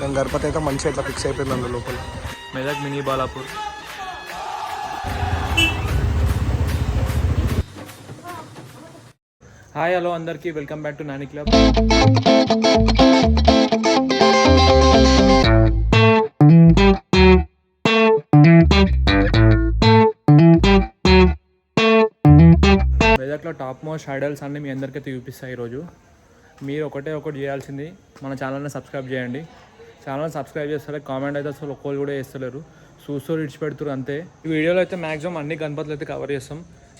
గణపతి అయితే మంచిగా ఇట్లా ఫిక్స్ అయిపోయింది అందులో లోపల. Medak mini Balapur. Hi hello అందరికీ, welcome back to Nani club. మెదక్లో టాప్ మోస్ట్ ఐడల్స్ అన్నీ మీ అందరికైతే చూపిస్తాయి. ఈరోజు మీరు ఒకటి చేయాల్సింది, మన ఛానల్ని సబ్స్క్రైబ్ చేయండి. ఛానల్ సబ్స్క్రైబ్ చేస్తారు, కామెంట్ అయితే అసలు ఒక్కరు కూడా చేస్తలేరు, చూస్తూ ఇడిచిపెడుతున్నారు అంతే. ఈ వీడియోలో అయితే మ్యాక్సిమం అన్ని గణపతులు అయితే కవర్ చేస్తాం.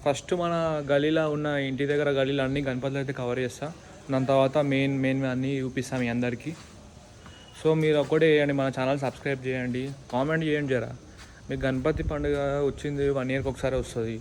ఫస్ట్ మన గలీలో ఉన్న ఇంటి దగ్గర గలీలో అన్ని గణపతులు అయితే కవర్ చేస్తాం. దాని తర్వాత మెయిన్ అన్నీ చూపిస్తాం మీ అందరికీ. సో మీరు ఒకటే చేయండి, మన ఛానల్ సబ్స్క్రైబ్ చేయండి, కామెంట్ చేయండి. జరా మీకు గణపతి పండుగ వచ్చింది 1 yearకి ఒకసారి వస్తుంది,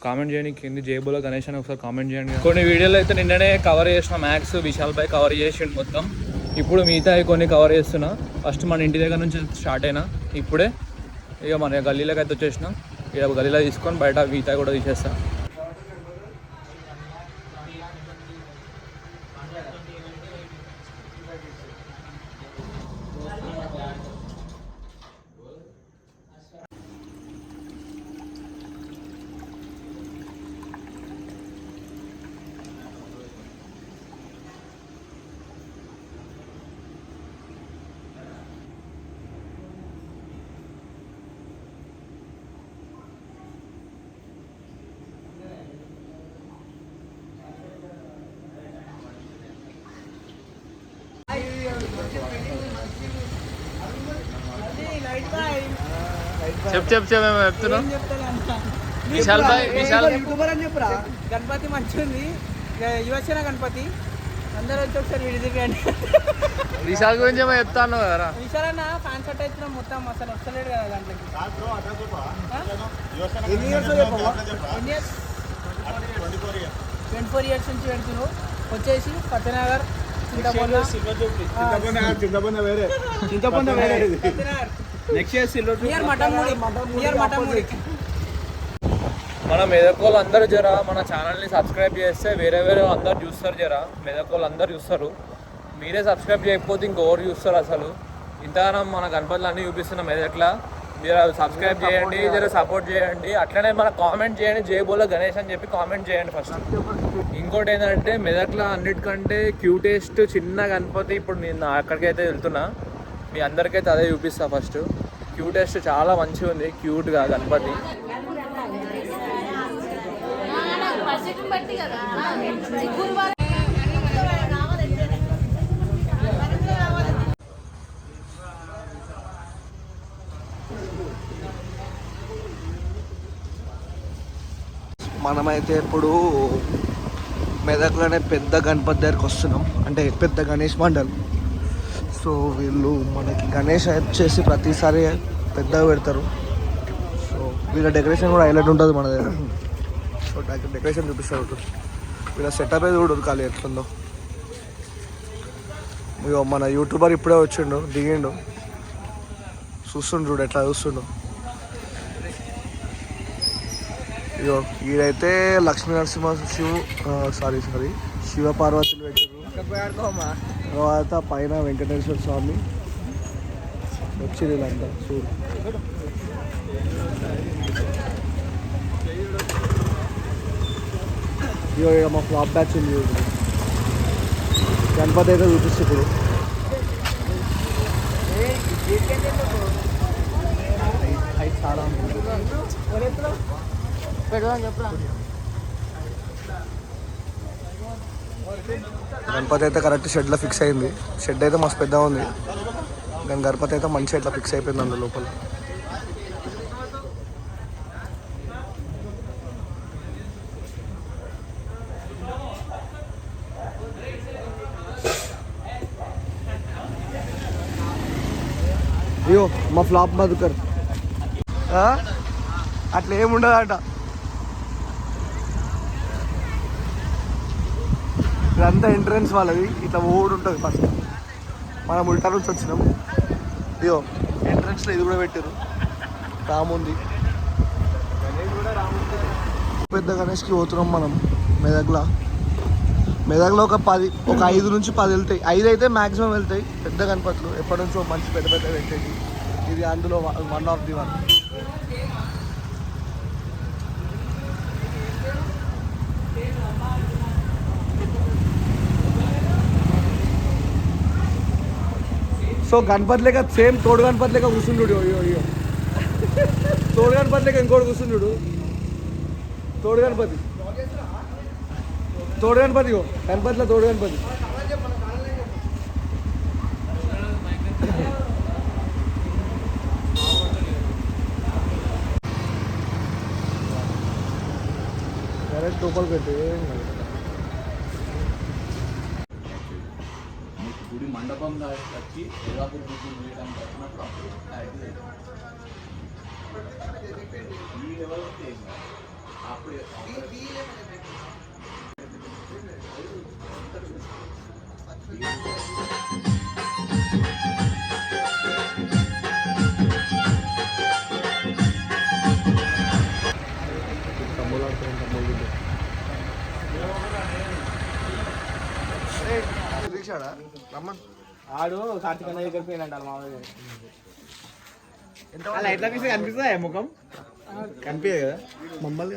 కామెంట్ చేయండి. కింద జేబులో గణేష్ అని ఒకసారి కామెంట్ చేయండి. కొన్ని వీడియోలు అయితే నిన్ననే కవర్ చేసిన, మ్యాక్స్ విశాల్ పై కవర్ చేసిండు మొత్తం. ఇప్పుడు మిగతా కొన్ని కవర్ చేస్తున్నా. ఫస్ట్ మన ఇంటి దగ్గర నుంచి స్టార్ట్ అయినా, ఇప్పుడే ఇక మన గల్లీలోకి అయితే వచ్చేసినాం. ఇక గల్లీలో తీసుకొని బయట మిగతా కూడా తీసేస్తా. మేము చెప్తున్నాం. విశాల్ యూట్యూబర్ అని చెప్పురా. గణపతి మంచిది, యువసేన గణపతి అందరూ వచ్చి ఒకసారి విడిదిండి. విశాల్ గురించి ఏమో చెప్తాను కదా. విశాల్ అన్న ఫ్యాన్ సెట్ అవుతున్నాం మొత్తం, అసలు వస్తలేడు కదా దాంట్లోకి. 24 years నుంచి పెడుతున్నావు. వచ్చేసి సత్యనగర్, మన మెదకోళ్ళు అందరూ జరా మన ఛానల్ని సబ్స్క్రైబ్ చేస్తే వేరే అందరు చూస్తారు. జరా మెదకోళ్ళు అందరు చూస్తారు, మీరే సబ్స్క్రైబ్ చేయకపోతే ఇంకెవరు చూస్తారు? అసలు ఇంతగానం మన గణపతులు అన్నీ చూపిస్తున్నాం మెదక్లా. మీరు సబ్స్క్రైబ్ చేయండి, జర సపోర్ట్ చేయండి. అట్లనే మన కామెంట్ చేయండి, జేబులో గణేష్ అని చెప్పి కామెంట్ చేయండి ఫస్ట్. ఇంకోటి ఏంటంటే మెదక్లో అన్నిటికంటే క్యూటెస్ట్ చిన్న గణపతి ఇప్పుడు నేను అక్కడికైతే వెళ్తున్నా, మీ అందరికైతే అదే చూపిస్తా. ఫస్ట్ క్యూటెస్ట్ చాలా మంచిగా ఉంది, క్యూట్గా గణపతి. మనమైతే ఇప్పుడు మెదక్లోనే పెద్ద గణపతి దగ్గరికి వస్తున్నాం, అంటే పెద్ద గణేష్ మండల్. సో వీళ్ళు మనకి గణేష్ వచ్చేసి ప్రతిసారి పెద్దగా పెడతారు. సో వీళ్ళ డెకరేషన్ కూడా హైలైట్ ఉంటుంది మన దగ్గర. సో డెకరేషన్ చూపిస్తారు, వీళ్ళ సెటప్ అయితే కూడా ఉరకాలి ఎట్లుందో. ఇగో మన యూట్యూబర్ ఇప్పుడే వచ్చిండు, దిగిండు, చూస్తుండు చూడు ఎట్లా చూస్తుండు. ఇగో ఈడైతే లక్ష్మీ నరసింహ శివ పార్వతులు పెట్టారు. తర్వాత పైన వెంకటేశ్వర స్వామి వచ్చింది. వీళ్ళంతా చూడు. ఇగో ఇక మా ఫ్లాప్ బ్యాచ్ ఉంది చూడు. గణపతి అయితే చూపిస్తుంది ఇప్పుడు. చాలా గణపతి అయితే కరెక్ట్ షెడ్లో ఫిక్స్ అయింది. షెడ్ అయితే మస్తు పెద్దగా ఉంది, కానీ గణపతి అయితే మంచిగా ఇట్లా ఫిక్స్ అయిపోయింది అందులో లోపల. అయ్యో మా ఫ్లాప్ మధుకర్ అట్లా ఏముండదట. ఇదంతా ఎంట్రన్స్ వాళ్ళది, ఇట్లా ఓడి ఉంటుంది. ఫస్ట్ మనం ఉల్టా నుంచి వచ్చినాం. ఇదిగో ఎంట్రన్స్లో ఇది కూడా పెట్టారు, రాముంది. పెద్ద గణేష్కి పోతున్నాం మనం మెదక్లా. మెదక్లో ఒక 5 నుంచి 10 వెళ్తాయి. 5 అయితే మ్యాక్సిమం వెళ్తాయి పెద్ద గణపతులు. ఎప్పటి నుంచో మంచి పెద్ద పెద్ద పెట్టేది. ఇది అందులో one of the one. So Ganapati లెక్క సేమ్ తోడు గణపతి లెక్క కూర్చుండు. అయ్యో తోడు గణపతి లెక్క ఇంకోటి కూర్చుండు. తోడు గణపతిలో తోడు గణపతి. డైరెక్ట్ లోపల పెట్టి గుడి మండపం వచ్చి దేవాపురం చేయడానికి వచ్చినప్పుడు అప్పుడు ఈ లెవెల్ అప్పుడే ఆడు కార్తీక్ అన్న దగ్గర పోయినంట మామూలుగా. అలా ఎట్లా తీసి కనిపిస్తుందా ముఖం? కనిపించదు కదా మమ్మల్ని.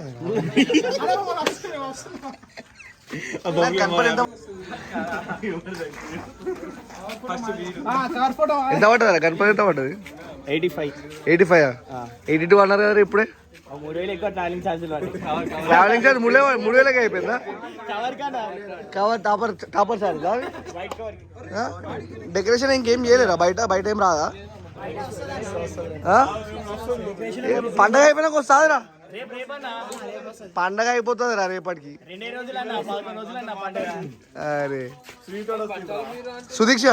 ఎంత పడ్డదా గణపతి? ఎంత పడ్డది? 85. 82 అన్నారు కదా ఇప్పుడే. 3000 ఎక్కువ ట్రావెలింగ్ ఛార్జీలు పడ్డాయి. ట్రావెలింగ్ ఛార్జ్ 3,000 అయిపోయిందా? కవర్ టాపర్ సార్ డెకరేషన్ ఇంకేం చేయలేరా? బయట ఏం రాదా? పండగ అయిపోయినాక వస్తుందిరా. పండగ అయిపోతుందిరా రేపటికి. అరే సుదీక్ష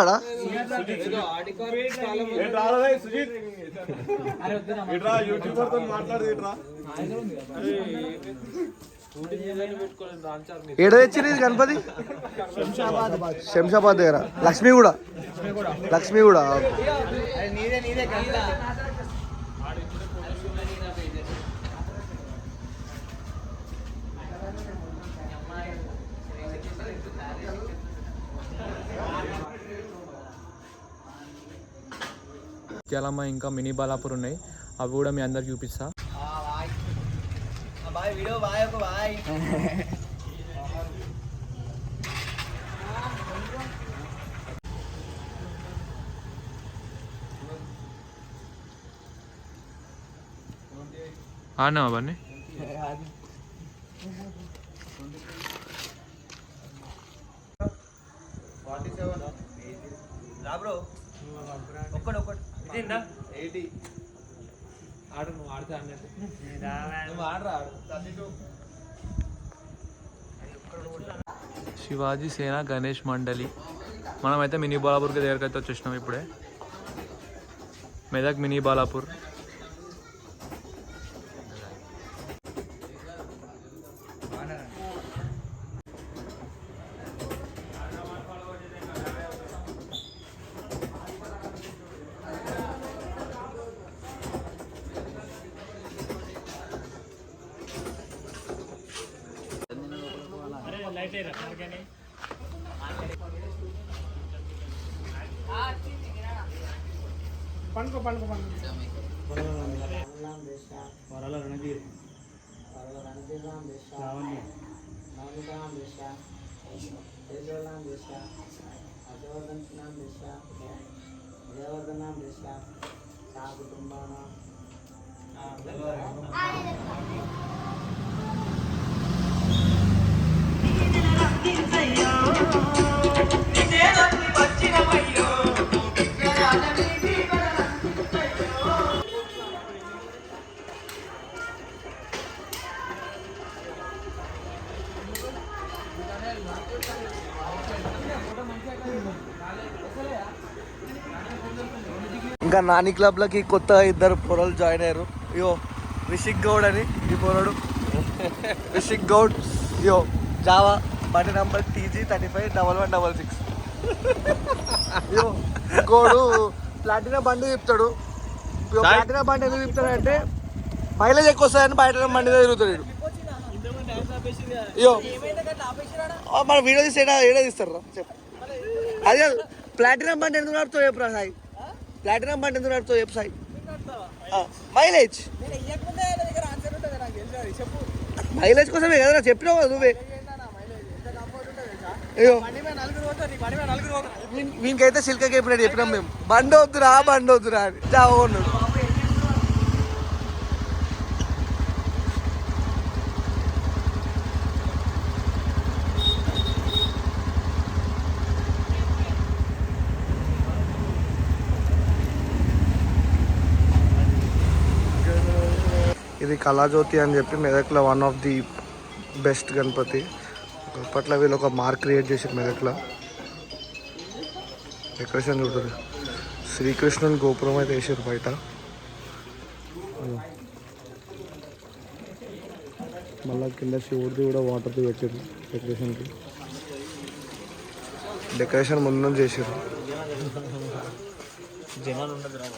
ఏడ తెచ్చింది గణపతి? శంషాబాద్ దగ్గర. లక్ష్మి కూడా. ముత్యాలమ్మ ఇంకా మినీ బాలాపూర్ ఉన్నాయి. అవి కూడా మీ అందరికి చూపిస్తా. ఆడినా అవన్నీ శివాజీ సేన గణేష్ మండలి. మనమైతే మినీ బాలాపూర్కి దగ్గరకైతే వచ్చేసినాం ఇప్పుడే. మెదక్ మినీ బాలాపూర్. ఇంకా నాని క్లబ్లకి కొత్తగా 2 పొరలు జాయిన్ అయ్యారు. ఇయో రిషిక్ గౌడ్ అని ఈ పొరడు. రిషిక్ గౌడ్ ఇయో జావా బండి నంబర్ TG351166. ఇయో ఇంకోడు ప్లాటినా బండి తిప్పుతాడు. ప్లాటినా బండి ఎందుకు తిప్పుతాడు అంటే మైలేజ్ ఎక్కువ వస్తుందని బయట బండి మీద తిరుగుతాడు. అయ్యో మన వీడియో తీసి ఏడా తీస్తారు చెప్పు. అదే ప్లాటినం బండి ఎందుకు నడుతావు చెప్పు రా సాయి. ప్లాటినం బండి ఎందుకు నడుతావు చెప్పు సాయి. మైలేజ్ మైలేజ్ కోసమే కదా చెప్పినావు కదా నువ్వే. అయ్యో వీనికైతే సిల్కకి ఎప్పుడైనా చెప్పినాం మేము బండి వద్దురా అని జావో ఉన్నాడు. ఇది కళాజ్యోతి అని చెప్పి మెదక్లో one of the best Ganapati. అప్పట్లో వీళ్ళు ఒక మార్క్ క్రియేట్ చేసి మెదక్లో డెకరేషన్ చూడరు. శ్రీకృష్ణుని గోపురం అయితే వేసారు బయట. మళ్ళీ కింద శివుడిది కూడా వాటర్ది పెట్టారు డెకరేషన్కి. డెకరేషన్ ముందు చేసారు. జనాలు ఉండదు రా.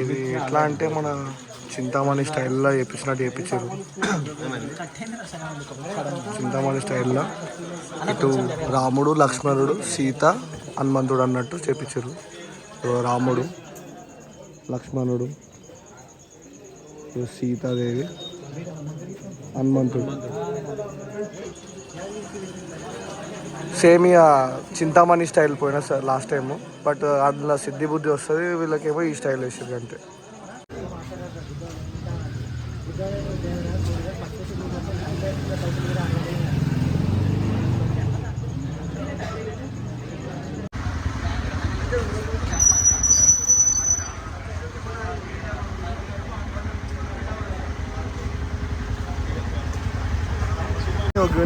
ఇది ఎట్లా అంటే మన చింతామణి స్టైల్లో చేపించినట్టు చేయించారు. చింతామణి స్టైల్లో ఇటు రాముడు లక్ష్మణుడు సీత హనుమంతుడు అన్నట్టు చేపించారు. రాముడు లక్ష్మణుడు సీతాదేవి హనుమంతుడు సేమ్ ఇక చింతామణి స్టైల్ పోయినా సార్ లాస్ట్ టైము. బట్ అందులో సిద్ధి బుద్ధి వస్తుంది, వీళ్ళకేమో ఈ స్టైల్ వేసారు అంతే.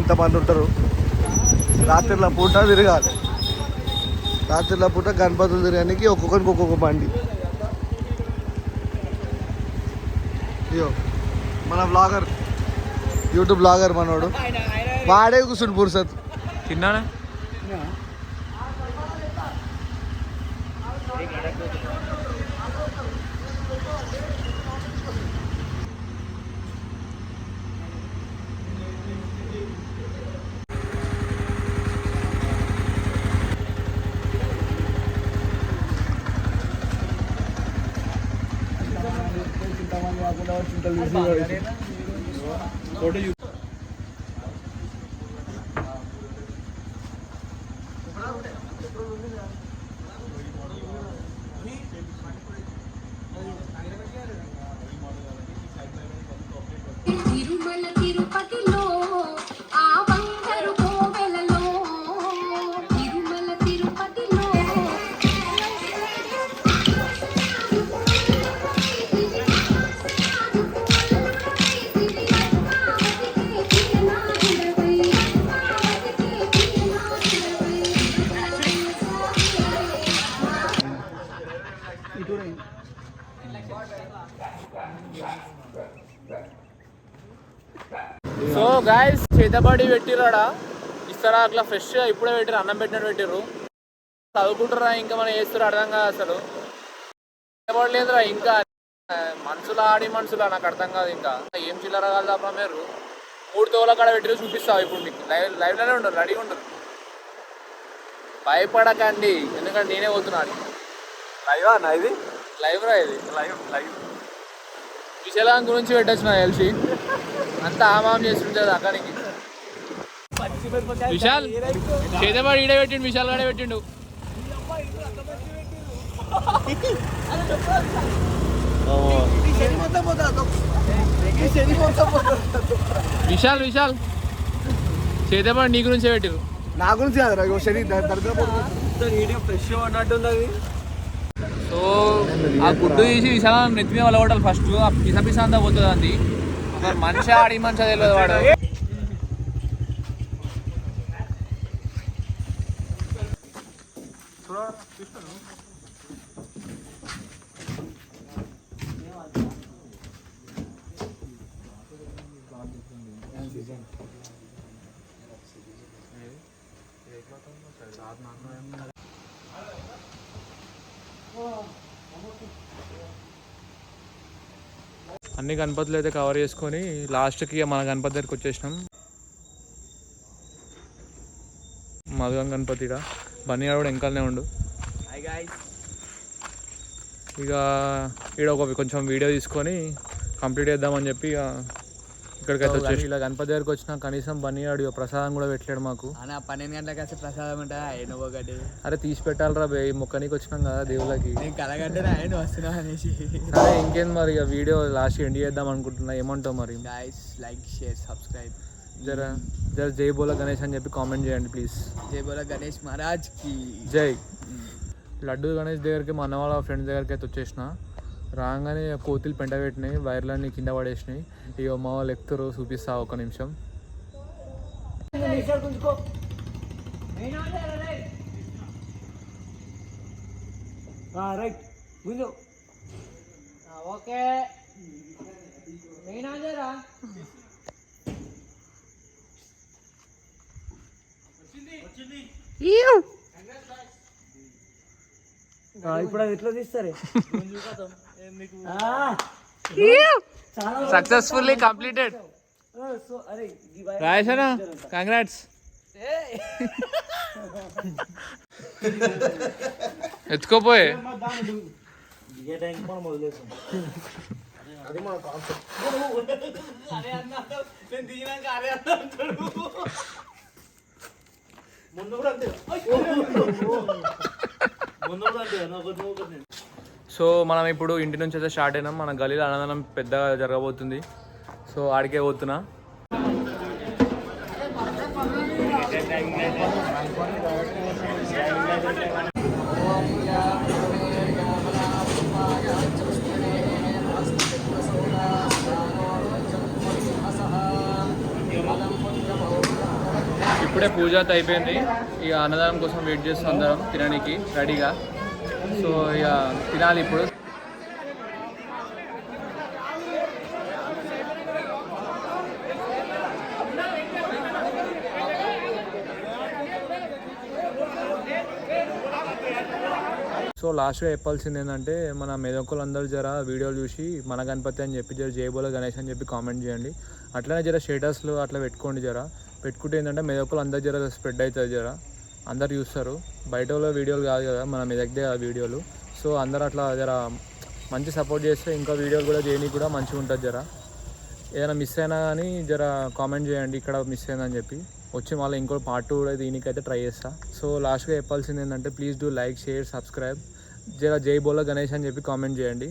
ఇంతమంది ఉంటారు. రాత్రిలో పూట తిరగాలి. రాత్రిలో పూట గణపతులు తిరగడానికి ఒక్కొక్కరికి ఒక్కొక్క బండి. అయ్యో మన బ్లాగర్ యూట్యూబ్ బ్లాగర్ మనోడు వాడే కూర్చుండు పురుసత్. తిన్నానా తిరుమల తిరుపతిలో ఆ బంగారు కోవెలలో తిరుమల తిరుపతిలో సో గాయస్ చేతబడి పెట్టిరాడా ఇస్తారా అట్లా ఫ్రెష్గా ఇప్పుడే పెట్టిరు, అన్నం పెట్టినట్టు పెట్టిర్రు. చదువుకుంటారా ఇంకా మనం వేస్తారు అర్థం కాదు అసలు. చేతబడలేదురా ఇంకా మనుషులు ఆడి మనుషులా నాకు అర్థం కాదు. ఇంకా ఏం చిల్లర కాదు తప్ప మీరు 3 తోల కాడ పెట్టిరు చూపిస్తావు ఇప్పుడు మీకు. లైవ్లోనే ఉండరు, రెడీగా ఉండరు. భయపడకండి ఎందుకంటే నేనే పోతున్నాను. లైవ్ అన్న ఇది లైవ్ రా ఇది లైవ్ విశాలం గురించి పెట్టచ్చు నాకు తెలిసి. అంతా ఆమాం చేస్తుంటుంది అక్కడికి. విశాల్ చేతబడి ఈడే పెట్టిండు, విశాల్ గాడే పెట్టిండు. విశాల్ చేతబడి నీ గురించే పెట్టిరు. నా గురించి కాదు ఫ్రెష్ అన్నట్టుంది. సో ఆ గుడ్డు తీసి విశాలం నెత్తి మీద వాళ్ళ కొట్టాలి ఫస్ట్. ఆ పిస పిస అంతా పోతుంది. అంది ఒక మనిషి ఆడి మనిషి తెలియదు వాడు. అన్ని గణపతులు అయితే కవర్ చేసుకొని లాస్ట్కి మన గణపతి దగ్గరికి వచ్చేసినాం. మధుగం గణపతిగా బన్నీ కూడా వెనకాలనే ఉండు. ఇక ఈడ కొంచెం వీడియో తీసుకొని కంప్లీట్ చేద్దామని చెప్పి ఇక్కడికైతే వచ్చేసి ఇలా గణపతి దగ్గరికి వచ్చినా కనీసం బన్నీయాడు ప్రసాదం కూడా పెట్టలేడు మాకు. 12 గంటలకు వస్తే ప్రసాదం అంటే ఆయన ఒకటి అరే తీసి పెట్టాలరా బే, మొక్కనికి వచ్చినాం కదా దేవుళ్ళకి. నేను కలగంటే ఆయన వస్తున్నా అనేసి. సరే ఇంకేం మరి ఇక వీడియో లాస్ట్ ఎండ్ చేద్దాం అనుకుంటున్నా, ఏమంటావు మరి? Guys like share subscribe. జర జై బోలో గణేష్ అని చెప్పి కామెంట్ చేయండి ప్లీజ్. జై బోలో గణేష్ మహారాజ్ కి జై. లడ్డు గణేష్ దగ్గరికి మా అన్న వాళ్ళ ఫ్రెండ్స్ దగ్గరికి అయితే వచ్చేసిన. రాగానే కోతులు పెంట పెట్టినాయి, వైర్లన్నీ కింద పడేసినాయి. ఇక మా వాళ్ళు ఎక్కుతారు, చూపిస్తా ఒక నిమిషం. ఓకే ఇప్పుడు అది ఎట్లా తీస్తారు? Successfully completed. రాయేషనా కంగ్రాట్స్. ఎత్తుకోపోయే సో మనం ఇప్పుడు ఇంటి నుంచి అయితే స్టార్ట్ అయినాం. మన గలీలో అన్నదానం పెద్దగా జరగబోతుంది. సో ఆడికే పోతున్నా. ఇప్పుడే పూజ అయితే అయిపోయింది. ఇక అన్నదానం కోసం వెయిట్ చేస్తాం అందరం తినడానికి రెడీగా. సో ఇక తినాలి ఇప్పుడు. సో లాస్ట్గా చెప్పాల్సింది ఏంటంటే మన మెదకులందరూ జర వీడియోలు చూసి మన గణపతి అని చెప్పి జర జై బోలో గణేష్ అని చెప్పి కామెంట్ చేయండి. అట్లనే జర స్టేటస్లు అట్లా పెట్టుకోండి. జర పెట్టుకుంటే ఏంటంటే మెదకులు అందరు జర స్ప్రెడ్ అవుతుంది. జర అందరు చూస్తారు, బయట వాళ్ళ వీడియోలు కాదు కదా, మన మెదక్దే ఆ వీడియోలు. సో అందరు అట్లా జర మంచి సపోర్ట్ చేస్తే ఇంకా వీడియోలు కూడా చేయడానికి కూడా మంచిగా ఉంటుంది. జర ఏదైనా మిస్ అయినా కానీ జర కామెంట్ చేయండి ఇక్కడ మిస్ అయిందని చెప్పి, వచ్చి మళ్ళీ ఇంకో పార్ట్ 2 కూడా దీనికైతే ట్రై చేస్తా. సో లాస్ట్గా చెప్పాల్సింది ఏంటంటే please do like share subscribe. జర జై బోలో గణేష్ అని చెప్పి కామెంట్ చేయండి.